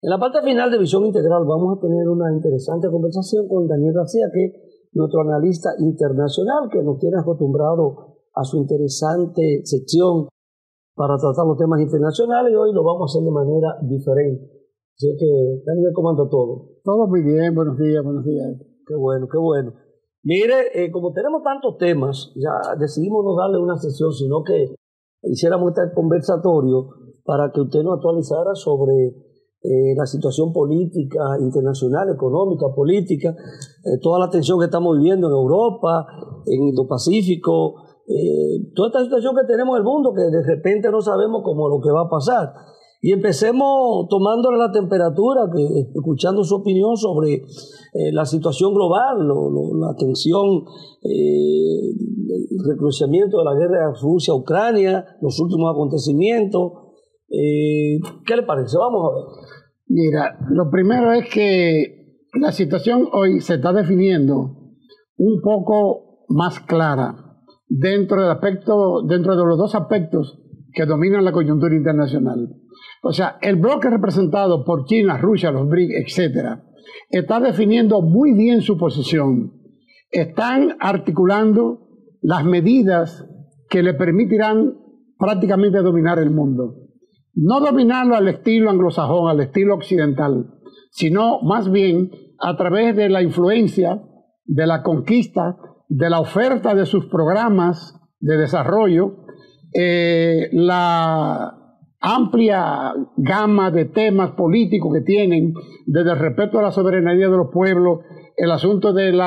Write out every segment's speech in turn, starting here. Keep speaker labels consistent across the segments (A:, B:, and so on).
A: En la parte final de Visión Integral vamos a tener una interesante conversación con Daniel García, que es nuestro analista internacional, que nos tiene acostumbrado a su interesante sección para tratar los temas internacionales, y hoy lo vamos a hacer de manera diferente. Así que, Daniel, ¿cómo anda todo?
B: Todo muy bien, buenos días, buenos días.
A: Qué bueno, qué bueno. Mire, como tenemos tantos temas, ya decidimos no darle una sesión, sino que hiciéramos este conversatorio para que usted nos actualizara sobre la situación política, internacional, económica, política, toda la tensión que estamos viviendo en Europa, en Indo-Pacífico, toda esta situación que tenemos en el mundo, que de repente no sabemos cómo lo que va a pasar. Y empecemos tomándole la temperatura, escuchando su opinión sobre la situación global, la tensión, el recrudecimiento de la guerra Rusia-Ucrania, los últimos acontecimientos. ¿Qué le parece? Vamos a ver.
B: Mira, lo primero es que la situación hoy se está definiendo un poco más clara dentro de los dos aspectos que dominan la coyuntura internacional. O sea, el bloque representado por China, Rusia, los BRICS, etcétera, está definiendo muy bien su posición. Están articulando las medidas que le permitirán prácticamente dominar el mundo. No dominarlo al estilo anglosajón, al estilo occidental, sino más bien a través de la influencia, de la conquista, de la oferta de sus programas de desarrollo, la amplia gama de temas políticos que tienen, desde el respeto a la soberanía de los pueblos, el asunto del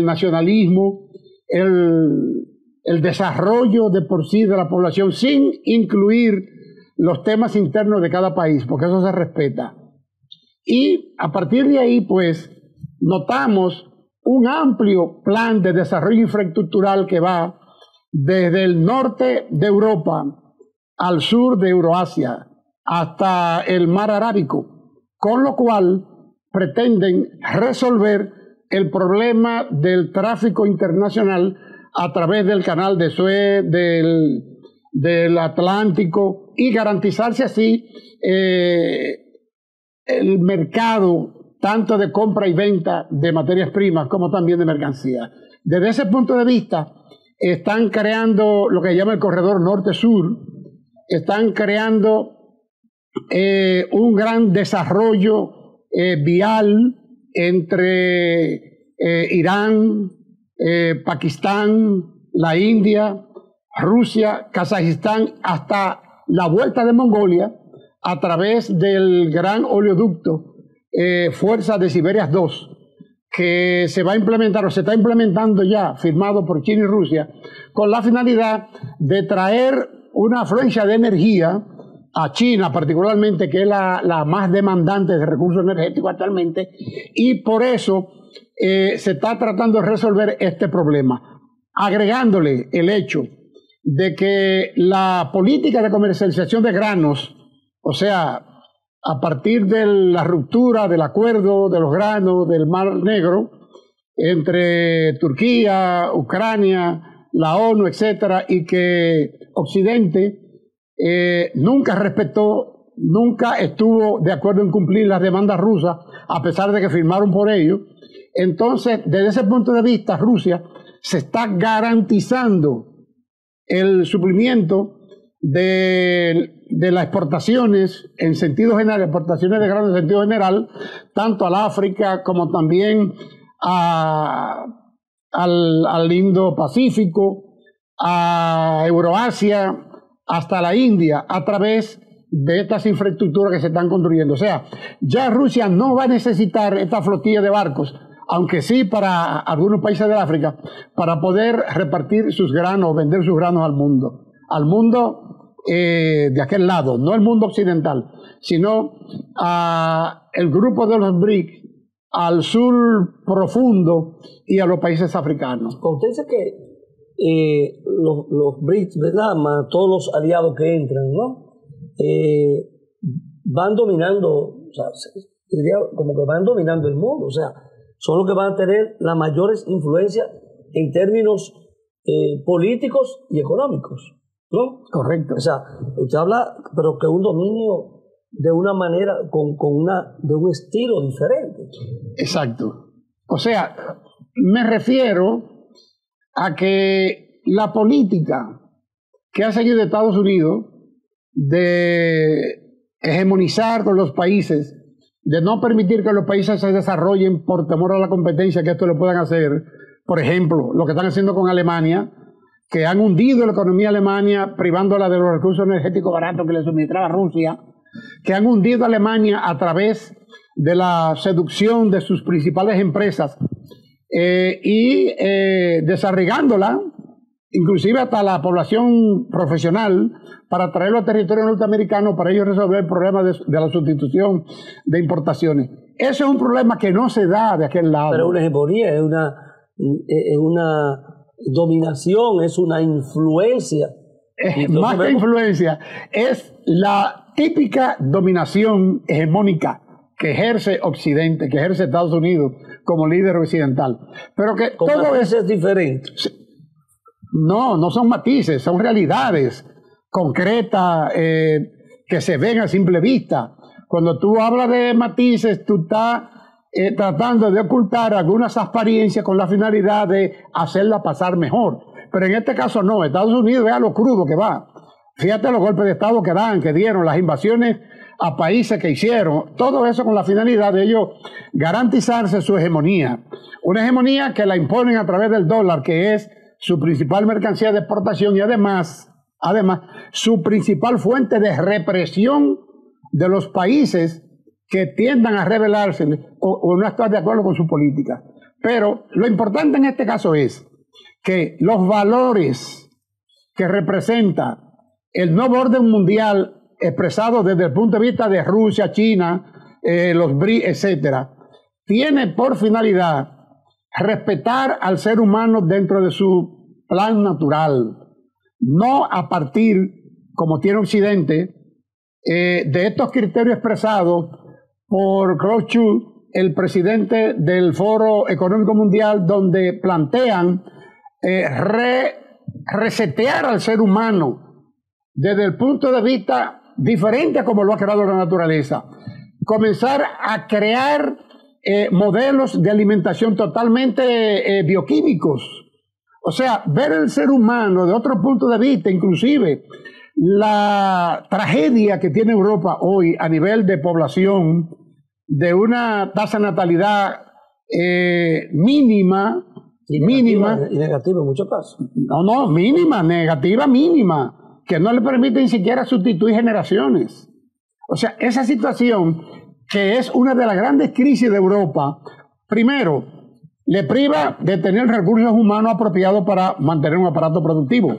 B: nacionalismo, el desarrollo de por sí de la población, sin incluir los temas internos de cada país, porque eso se respeta. Y a partir de ahí, pues, notamos un amplio plan de desarrollo infraestructural que va desde el norte de Europa al sur de Euroasia, hasta el mar Arábico, con lo cual pretenden resolver el problema del tráfico internacional a través del canal de Suez, del Atlántico, y garantizarse así el mercado tanto de compra y venta de materias primas como también de mercancías. Desde ese punto de vista, están creando lo que llama el corredor norte-sur, están creando un gran desarrollo vial entre Irán, Pakistán, la India, Rusia, Kazajistán, hasta la vuelta de Mongolia, a través del gran oleoducto Fuerza de Siberia 2, que se va a implementar, o se está implementando ya, firmado por China y Rusia, con la finalidad de traer una afluencia de energía a China, particularmente, que es la más demandante de recursos energéticos actualmente, y por eso se está tratando de resolver este problema, agregándole el hecho de que la política de comercialización de granos, o sea, a partir de la ruptura del acuerdo de los granos del Mar Negro entre Turquía, Ucrania, la ONU, etcétera, y que Occidente nunca respetó, nunca estuvo de acuerdo en cumplir las demandas rusas, a pesar de que firmaron por ello. Entonces, desde ese punto de vista, Rusia se está garantizando el suplimiento de las exportaciones en sentido general, exportaciones de granos en sentido general, tanto al África como también al Indo-Pacífico, a Euroasia, hasta la India, a través de estas infraestructuras que se están construyendo. O sea, ya Rusia no va a necesitar esta flotilla de barcos, aunque sí para algunos países del África, para poder repartir sus granos, vender sus granos al mundo de aquel lado, no el mundo occidental, sino el grupo de los BRICS, al sur profundo y a los países africanos.
A: Usted dice que los BRICS, ¿verdad?, más todos los aliados que entran, ¿no?, van dominando, o sea, diría como que van dominando el mundo, o sea, son los que van a tener las mayores influencias en términos políticos y económicos, ¿no?
B: Correcto.
A: O sea, usted habla, pero que un dominio de una manera, de un estilo diferente.
B: Exacto. O sea, me refiero a que la política que ha seguido Estados Unidos de hegemonizar con los países, de no permitir que los países se desarrollen por temor a la competencia que esto lo puedan hacer. Por ejemplo, lo que están haciendo con Alemania, que han hundido la economía alemana privándola de los recursos energéticos baratos que le suministraba Rusia, que han hundido a Alemania a través de la seducción de sus principales empresas y desarraigándola, inclusive hasta la población profesional, para traerlo a territorio norteamericano para ellos resolver el problema de la sustitución de importaciones. Ese es un problema que no se da de aquel lado.
A: Pero una hegemonía, es una dominación, es una influencia.
B: Más que influencia, es la típica dominación hegemónica que ejerce Occidente, que ejerce Estados Unidos como líder occidental. Pero que
A: con todo eso es diferente.
B: No son matices, son realidades concretas que se ven a simple vista. Cuando tú hablas de matices, tú estás tratando de ocultar algunas apariencias con la finalidad de hacerla pasar mejor. Pero en este caso no, Estados Unidos es a lo crudo que va. Fíjate los golpes de Estado que dieron, las invasiones a países que hicieron, todo eso con la finalidad de ellos garantizarse su hegemonía. Una hegemonía que la imponen a través del dólar, que es su principal mercancía de exportación y además su principal fuente de represión de los países que tiendan a rebelarse o no estar de acuerdo con su política. Pero lo importante en este caso es que los valores que representa el nuevo orden mundial expresado desde el punto de vista de Rusia, China, los BRICS, etcétera, tiene por finalidad respetar al ser humano dentro de su plan natural, no a partir, como tiene Occidente, de estos criterios expresados por Klaus Schwab, el presidente del Foro Económico Mundial, donde plantean resetear al ser humano desde el punto de vista diferente a como lo ha creado la naturaleza. Comenzar a crear modelos de alimentación totalmente bioquímicos. O sea, ver el ser humano de otro punto de vista, inclusive la tragedia que tiene Europa hoy a nivel de población, de una tasa de natalidad mínima.
A: Y negativa en muchos casos.
B: No, mínima, que no le permite ni siquiera sustituir generaciones. O sea, esa situación, que es una de las grandes crisis de Europa, primero, le priva de tener recursos humanos apropiados para mantener un aparato productivo.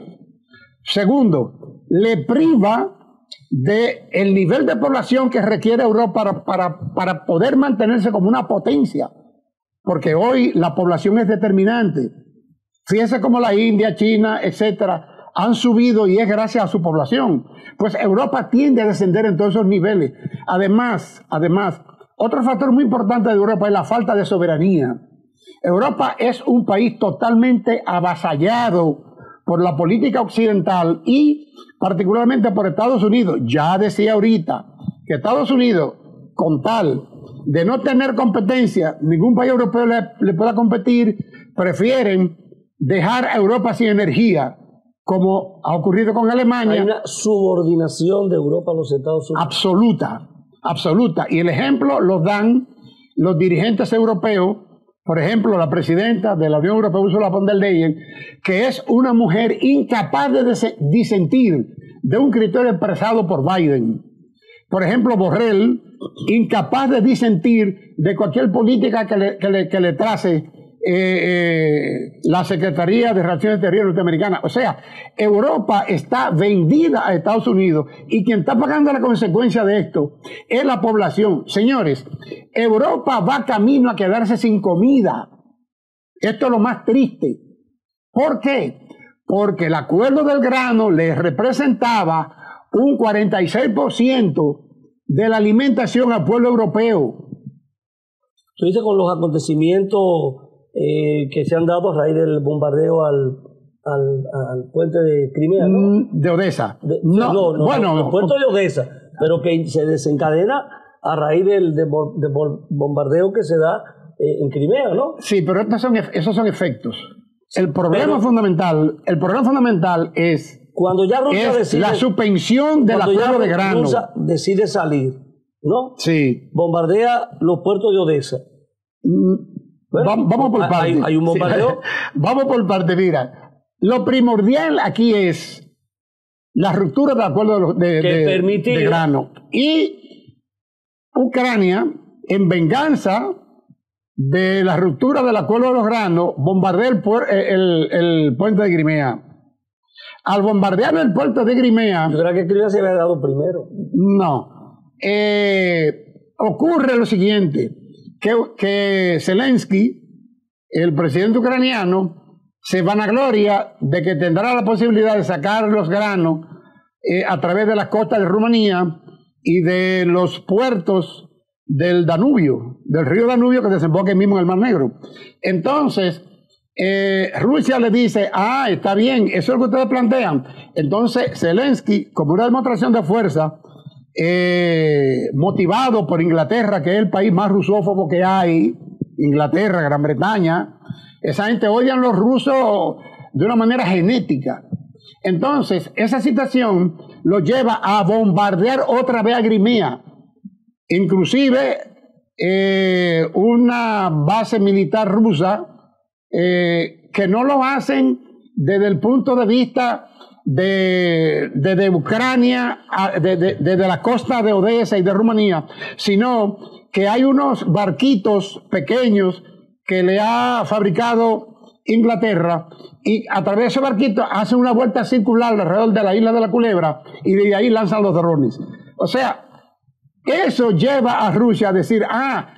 B: Segundo, le priva del nivel de población que requiere Europa para poder mantenerse como una potencia. Porque hoy la población es determinante. Fíjense cómo la India, China, etcétera, han subido y es gracias a su población. Pues Europa tiende a descender en todos esos niveles. Además, otro factor muy importante de Europa es la falta de soberanía. Europa es un país totalmente avasallado por la política occidental y particularmente por Estados Unidos. Ya decía ahorita que Estados Unidos, con tal de no tener competencia, ningún país europeo le pueda competir, prefieren dejar a Europa sin energía, como ha ocurrido con Alemania.
A: Hay una subordinación de Europa a los Estados Unidos.
B: Absoluta. Y el ejemplo lo dan los dirigentes europeos, por ejemplo, la presidenta de la Unión Europea, Ursula von der Leyen, que es una mujer incapaz de disentir de un criterio expresado por Biden. Por ejemplo, Borrell, incapaz de disentir de cualquier política que le trace la Secretaría de Relaciones Exteriores norteamericana. O sea, Europa está vendida a Estados Unidos y quien está pagando la consecuencia de esto es la población. Señores, Europa va camino a quedarse sin comida. Esto es lo más triste. ¿Por qué? Porque el acuerdo del grano le representaba un 46% de la alimentación al pueblo europeo.
A: Tú dices con los acontecimientos que se han dado a raíz del bombardeo al puente de Crimea, ¿no?
B: De Odessa.
A: El puerto de Odessa. pero que se desencadena a raíz del bombardeo que se da en Crimea, ¿no?
B: Sí, pero esos son efectos. El problema fundamental es
A: cuando ya Rusia decide,
B: la suspensión del acuerdo de grano.
A: Rusia decide salir, ¿no?
B: Sí.
A: Bombardea los puertos de Odessa. Bueno,
B: vamos por parte.
A: Hay un bombardeo.
B: Sí. Vamos por parte, mira. Lo primordial aquí es la ruptura del acuerdo de grano. Y Ucrania, en venganza de la ruptura del acuerdo de los granos, bombardea el puente de Crimea. Al bombardear el puerto de Crimea...
A: Yo creo que Crimea se había dado primero.
B: No. Ocurre lo siguiente, que Zelensky, el presidente ucraniano, se vanagloria de que tendrá la posibilidad de sacar los granos a través de las costas de Rumanía y de los puertos del Danubio, del río Danubio que desemboca ahí mismo en el Mar Negro. Entonces, Rusia le dice, está bien, eso es lo que ustedes plantean. Entonces, Zelensky, como una demostración de fuerza, motivado por Inglaterra, que es el país más rusófobo que hay, Inglaterra, Gran Bretaña, esa gente odian a los rusos de una manera genética. Entonces, esa situación lo lleva a bombardear otra vez a Crimea. Inclusive, una base militar rusa, que no lo hacen desde el punto de vista de Ucrania, desde la costa de Odessa y de Rumanía, sino que hay unos barquitos pequeños que le ha fabricado Inglaterra, y a través de ese barquito hacen una vuelta circular alrededor de la isla de la Culebra y de ahí lanzan los drones. O sea, eso lleva a Rusia a decir,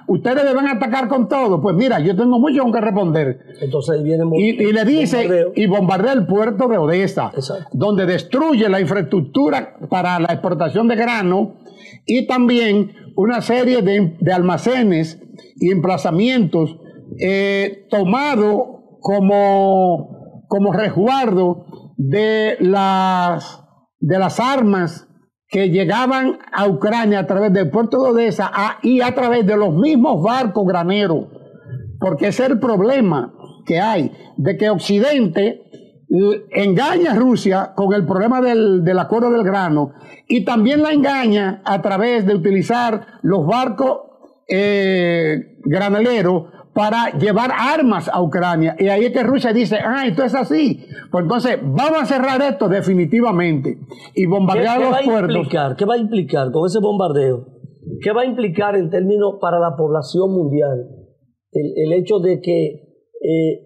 B: ustedes deben atacar con todo. Pues mira, yo tengo mucho con que responder.
A: Entonces ahí viene
B: y le dice, y bombardea el puerto de Odessa, donde destruye la infraestructura para la exportación de grano y también una serie de almacenes y emplazamientos tomados como resguardo de las armas que llegaban a Ucrania a través del puerto de Odessa y a través de los mismos barcos graneros, porque ese es el problema que hay, de que Occidente engaña a Rusia con el problema del acuerdo del grano y también la engaña a través de utilizar los barcos graneleros para llevar armas a Ucrania. Y ahí es que Rusia dice, esto es así. Pues entonces, vamos a cerrar esto definitivamente y bombardear los puertos.
A: ¿Qué va a implicar con ese bombardeo? ¿Qué va a implicar en términos para la población mundial? El hecho de que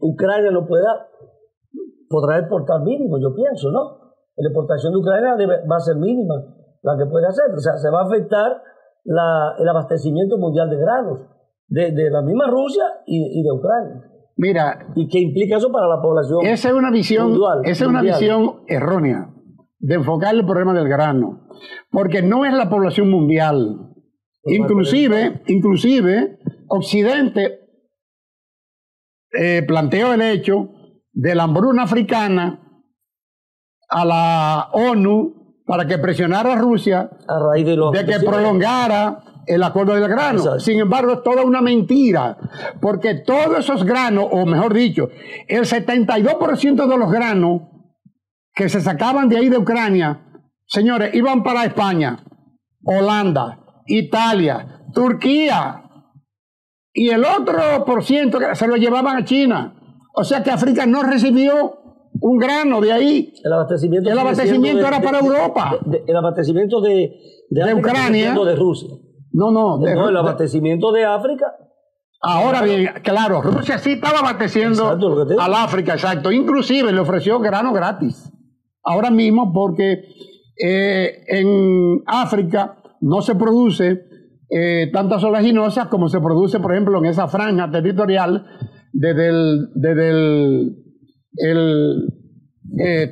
A: Ucrania no podrá exportar mínimo, yo pienso, ¿no? La exportación de Ucrania va a ser mínima, la que puede hacer. O sea, se va a afectar el abastecimiento mundial de granos. De la misma Rusia y de Ucrania.
B: Mira,
A: ¿y qué implica eso para la población?
B: Esa es una visión mundial. Esa es una visión errónea de enfocar el problema del grano, porque no es la población mundial. Inclusive Occidente planteó el hecho de la hambruna africana a la ONU para que presionara a Rusia
A: a raíz de
B: que prolongara el acuerdo del grano. Exacto. Sin embargo, es toda una mentira, porque todos esos granos, o mejor dicho, el 72% de los granos que se sacaban de ahí de Ucrania, señores, iban para España, Holanda, Italia, Turquía, y el otro por ciento se lo llevaban a China. O sea que África no recibió un grano de ahí.
A: El abastecimiento
B: era para Europa.
A: El abastecimiento de
B: Ucrania.
A: De Rusia.
B: No,
A: el abastecimiento de África.
B: Ahora bien, claro, Rusia sí estaba abasteciendo al África, exacto. Inclusive le ofreció grano gratis. Ahora mismo, porque en África no se produce tantas oleaginosas como se produce, por ejemplo, en esa franja territorial desde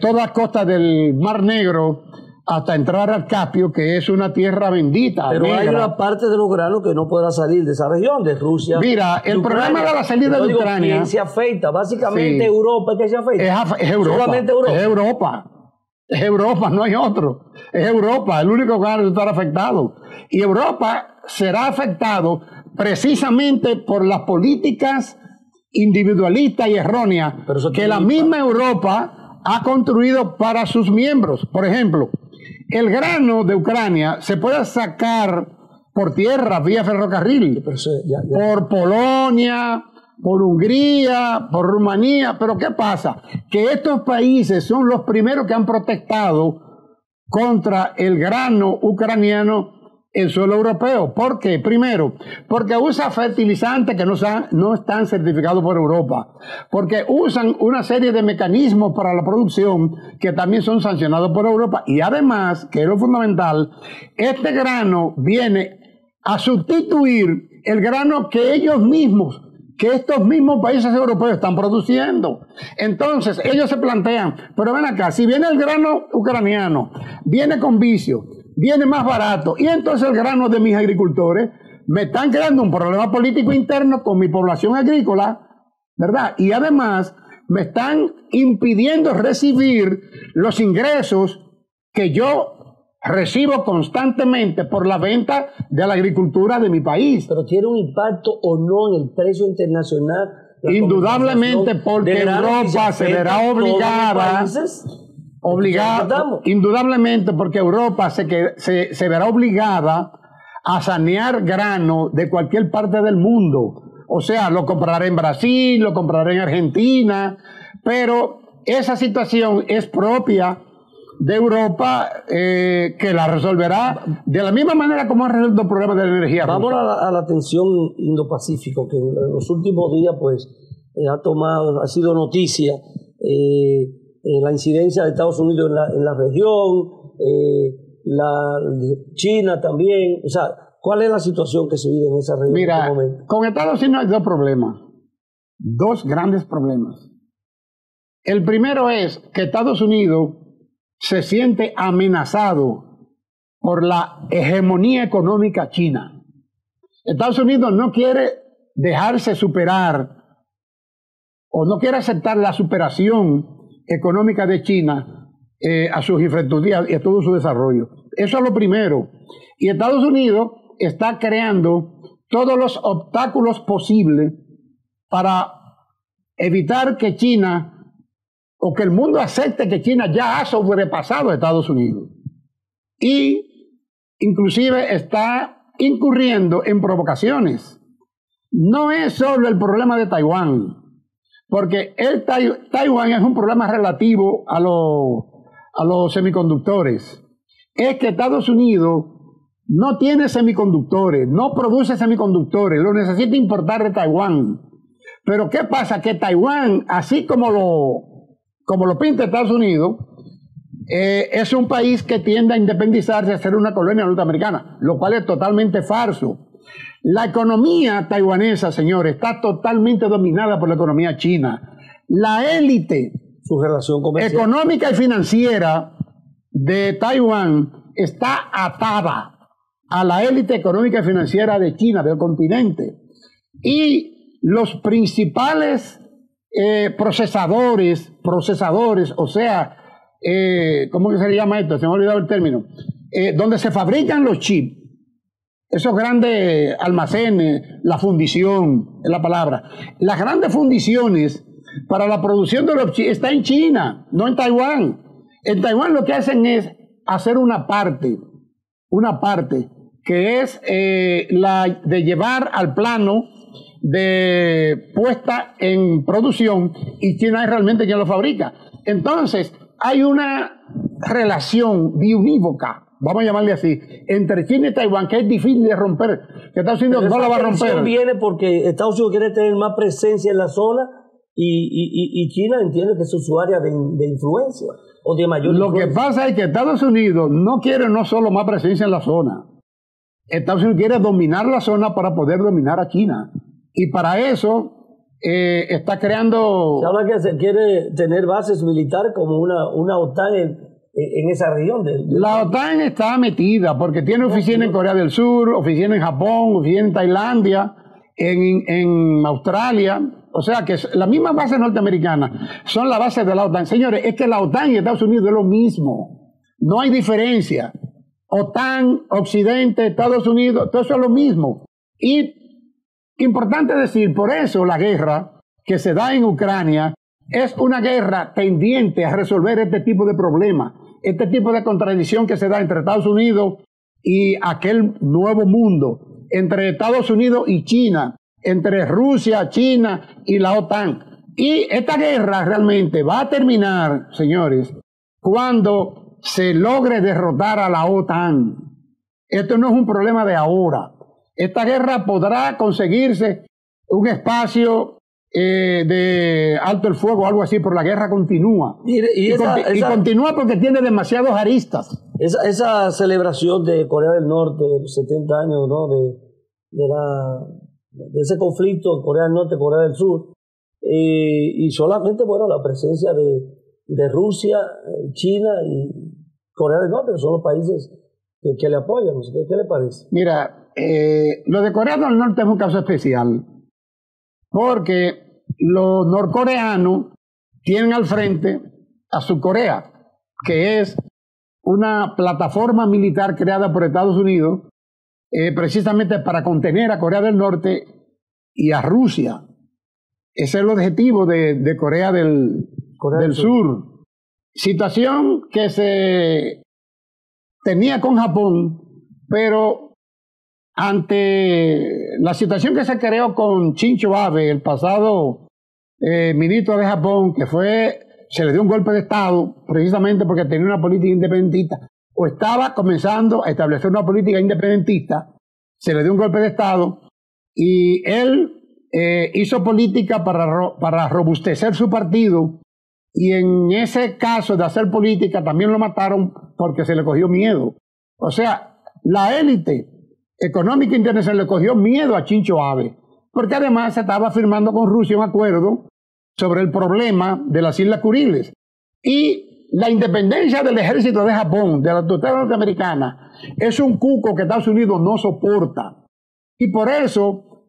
B: toda la costa del Mar Negro hasta entrar al Caspio, que es una tierra bendita.
A: Pero
B: negra.
A: Hay una parte de los granos que no podrá salir de esa región, de Rusia.
B: Mira, el problema de la salida de Ucrania...
A: ¿Quién se afecta? Básicamente Europa, ¿qué se afecta?
B: Es Europa.
A: Solamente Europa.
B: Es Europa. Es Europa, no hay otro. Es Europa, el único que va a resultar afectado. Y Europa será afectado precisamente por las políticas individualistas y erróneas que la misma Europa ha construido para sus miembros. Por ejemplo, el grano de Ucrania se puede sacar por tierra, vía ferrocarril, por Polonia, por Hungría, por Rumanía. Pero ¿qué pasa? Que estos países son los primeros que han protestado contra el grano ucraniano en suelo europeo. ¿Por qué? Primero, porque usa fertilizantes que no están certificados por Europa, porque usan una serie de mecanismos para la producción que también son sancionados por Europa, y además, que es lo fundamental, este grano viene a sustituir el grano que estos mismos países europeos están produciendo. Entonces, ellos se plantean, pero ven acá, si viene el grano ucraniano, viene con vicio, viene más barato, y entonces el grano de mis agricultores me están creando un problema político interno con mi población agrícola, ¿verdad? Y además me están impidiendo recibir los ingresos que yo recibo constantemente por la venta de la agricultura de mi país.
A: ¿Pero tiene un impacto o no en el precio internacional?
B: Indudablemente, porque Europa se verá indudablemente porque Europa se verá obligada a sanear grano de cualquier parte del mundo. O sea, lo comprará en Brasil, lo comprará en Argentina, pero esa situación es propia de Europa, que la resolverá de la misma manera como ha resuelto el problema de la energía.
A: Vamos a la tensión Indo-Pacífico, que en los últimos días pues ha sido noticia, la incidencia de Estados Unidos en la región, China también. O sea, ¿cuál es la situación que se vive en esa región?
B: Mira,
A: en este momento?
B: Con Estados Unidos hay dos grandes problemas. El primero es que Estados Unidos se siente amenazado por la hegemonía económica china. Estados Unidos no quiere dejarse superar o no quiere aceptar la superación económica de China a sus infraestructuras y a todo su desarrollo. Eso es lo primero. Y Estados Unidos está creando todos los obstáculos posibles para evitar que China o que el mundo acepte que China ya ha sobrepasado a Estados Unidos. Y inclusive está incurriendo en provocaciones. No es solo el problema de Taiwán, porque Taiwán es un problema relativo a los semiconductores. Es que Estados Unidos no tiene semiconductores, no produce semiconductores, lo necesita importar de Taiwán. Pero ¿qué pasa? Que Taiwán, así como lo pinta Estados Unidos, es un país que tiende a independizarse, a ser una colonia norteamericana, lo cual es totalmente falso. La economía taiwanesa, señores, está totalmente dominada por la economía china. La élite
A: su relación comercial
B: económica y financiera de Taiwán está atada a la élite económica y financiera de China, del continente. Y los principales procesadores, o sea, ¿cómo que se llama esto? Se me ha olvidado el término. Donde se fabrican los chips, esos grandes almacenes, la fundición, es la palabra. Las grandes fundiciones para la producción de los chips está en China, no en Taiwán. En Taiwán lo que hacen es hacer una parte que es la de llevar al plano de puesta en producción, y China es realmente quien lo fabrica. Entonces hay una relación biunívoca, vamos a llamarle así, entre China y Taiwán, que es difícil de romper, que Estados Unidos no la va a romper.
A: La tensión viene porque Estados Unidos quiere tener más presencia en la zona y China entiende que es su área de influencia o de mayor influencia.
B: Lo que pasa es que Estados Unidos no quiere no solo más presencia en la zona, Estados Unidos quiere dominar la zona para poder dominar a China. Y para eso está creando...
A: Se habla que se quiere tener bases militares como una OTAN en esa región.
B: La OTAN está metida porque tiene oficina en Corea del Sur, oficina en Japón, oficina en Tailandia, en Australia. O sea que las mismas bases norteamericanas son las bases de la OTAN. Señores, es que la OTAN y Estados Unidos es lo mismo. No hay diferencia. OTAN, Occidente, Estados Unidos, todo eso es lo mismo. Y importante decir, por eso la guerra que se da en Ucrania es una guerra tendiente a resolver este tipo de problemas, este tipo de contradicción que se da entre Estados Unidos y aquel nuevo mundo, entre Estados Unidos y China, entre Rusia, China y la OTAN. Y esta guerra realmente va a terminar, señores, cuando se logre derrotar a la OTAN. Esto no es un problema de ahora. Esta guerra podrá conseguirse un espacio de alto el fuego, algo así, pero la guerra continúa. Y continúa porque tiene demasiados aristas.
A: Esa celebración de Corea del Norte, 70 años, ¿no? de ese conflicto Corea del Norte, Corea del Sur, y solamente, bueno, la presencia de Rusia, China y Corea del Norte, que son los países que le apoyan. ¿Qué le parece?
B: Mira, lo de Corea del Norte es un caso especial, porque los norcoreanos tienen al frente a Surcorea, que es una plataforma militar creada por Estados Unidos precisamente para contener a Corea del Norte y a Rusia. Ese es el objetivo de Corea del Sur. Situación que se tenía con Japón, pero ante la situación que se creó con Shinzo Abe, el pasado ministro de Japón, que se le dio un golpe de Estado precisamente porque tenía una política independentista, o estaba comenzando a establecer una política independentista, se le dio un golpe de Estado y él hizo política para robustecer su partido, y en ese caso de hacer política también lo mataron porque se le cogió miedo. O sea, la élite económica internacional le cogió miedo a Shinzo Abe, porque además se estaba firmando con Rusia un acuerdo sobre el problema de las Islas Kuriles. Y la independencia del ejército de Japón, de la tutela norteamericana, es un cuco que Estados Unidos no soporta. Y por eso,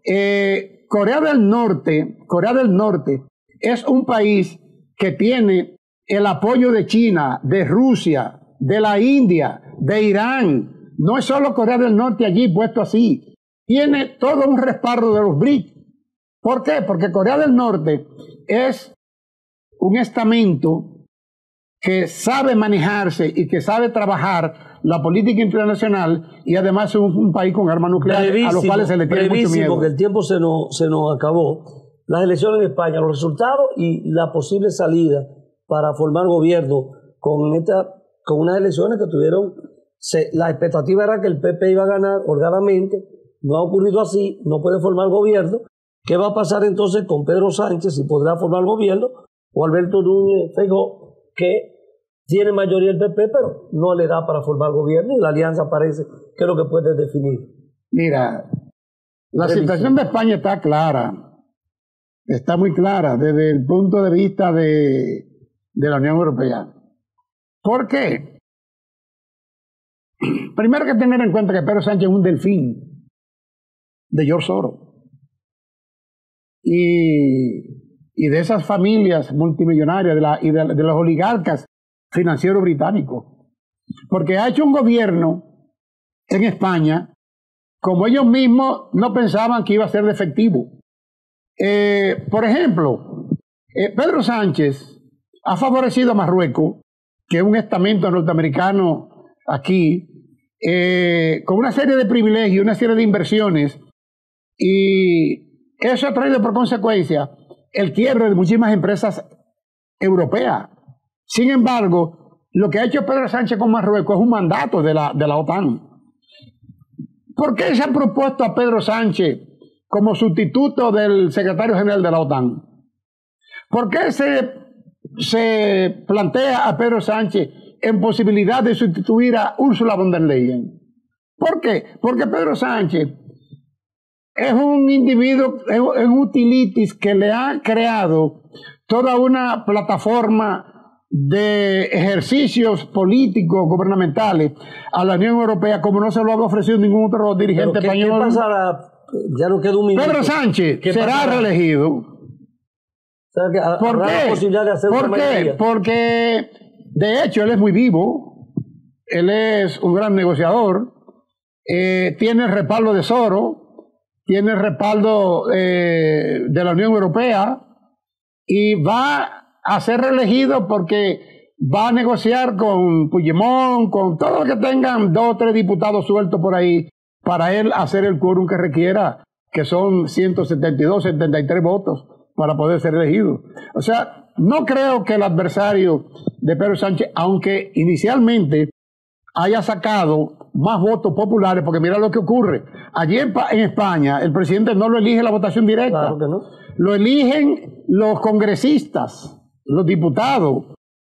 B: Corea del Norte es un país que tiene el apoyo de China, de Rusia, de la India, de Irán. No es solo Corea del Norte allí puesto así. Tiene todo un respaldo de los BRICS. ¿Por qué? Porque Corea del Norte es un estamento que sabe manejarse y que sabe trabajar la política internacional, y además es un país con armas nucleares a los cuales se le tiene mucho miedo.
A: Porque el tiempo se nos acabó. Las elecciones en España, los resultados y la posible salida para formar gobierno con unas elecciones que tuvieron, la expectativa era que el PP iba a ganar holgadamente. No ha ocurrido así, no puede formar gobierno. ¿Qué va a pasar entonces con Pedro Sánchez, si podrá formar gobierno, o Alberto Núñez Feijóo, que tiene mayoría el PP, pero no le da para formar gobierno, y la alianza parece que es lo que puede definir?
B: Mira, la situación de España está clara. Está muy clara desde el punto de vista de la Unión Europea. ¿Por qué? Primero hay que tener en cuenta que Pedro Sánchez es un delfín de George Soros. Y de esas familias multimillonarias y de los oligarcas financieros británicos. Porque ha hecho un gobierno en España como ellos mismos no pensaban que iba a ser efectivo. Por ejemplo, Pedro Sánchez ha favorecido a Marruecos, que es un estamento norteamericano aquí, con una serie de privilegios, una serie de inversiones, y eso ha traído por consecuencia el quiebre de muchísimas empresas europeas. Sin embargo, lo que ha hecho Pedro Sánchez con Marruecos es un mandato de la OTAN. ¿Por qué se ha propuesto a Pedro Sánchez como sustituto del secretario general de la OTAN? ¿Por qué se plantea a Pedro Sánchez en posibilidad de sustituir a Ursula von der Leyen? ¿Por qué? Porque Pedro Sánchez es un individuo, es un utilitis que le ha creado toda una plataforma de ejercicios políticos gubernamentales a la Unión Europea, como no se lo ha ofrecido ningún otro dirigente español.
A: ¿Qué pasará? Ya no queda un minuto.
B: Pedro Sánchez será reelegido
A: sea, que
B: ¿Por
A: habrá la
B: qué?
A: posibilidad de hacer una
B: ¿Por qué?
A: mayoría.
B: Porque, de hecho, él es muy vivo, él es un gran negociador, tiene el respaldo de Soros, tiene el respaldo de la Unión Europea y va a ser reelegido porque va a negociar con Puigdemont, con todos los que tengan 2 o 3 diputados sueltos por ahí, para él hacer el quórum que requiera, que son 172, 73 votos para poder ser elegido. O sea, no creo que el adversario de Pedro Sánchez, aunque inicialmente haya sacado más votos populares, porque mira lo que ocurre. Allí en España, el presidente no lo elige la votación directa.
A: Claro que no.
B: Lo eligen los congresistas, los diputados.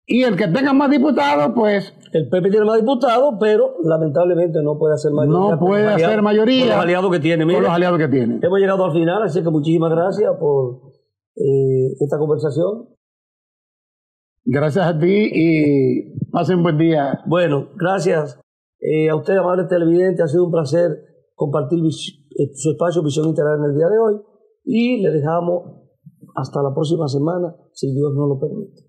B: Y el que tenga más diputados, pues...
A: El PP tiene más diputados, pero lamentablemente no puede hacer mayoría.
B: No puede hacer mayoría.
A: Con los aliados que tiene.
B: Con los aliados que tiene.
A: Hemos llegado al final, así que muchísimas gracias por esta conversación.
B: Gracias a ti y pasen buen día.
A: Bueno, gracias a usted, amables televidentes. Ha sido un placer compartir su espacio Visión Integral en el día de hoy. Y le dejamos hasta la próxima semana, si Dios nos lo permite.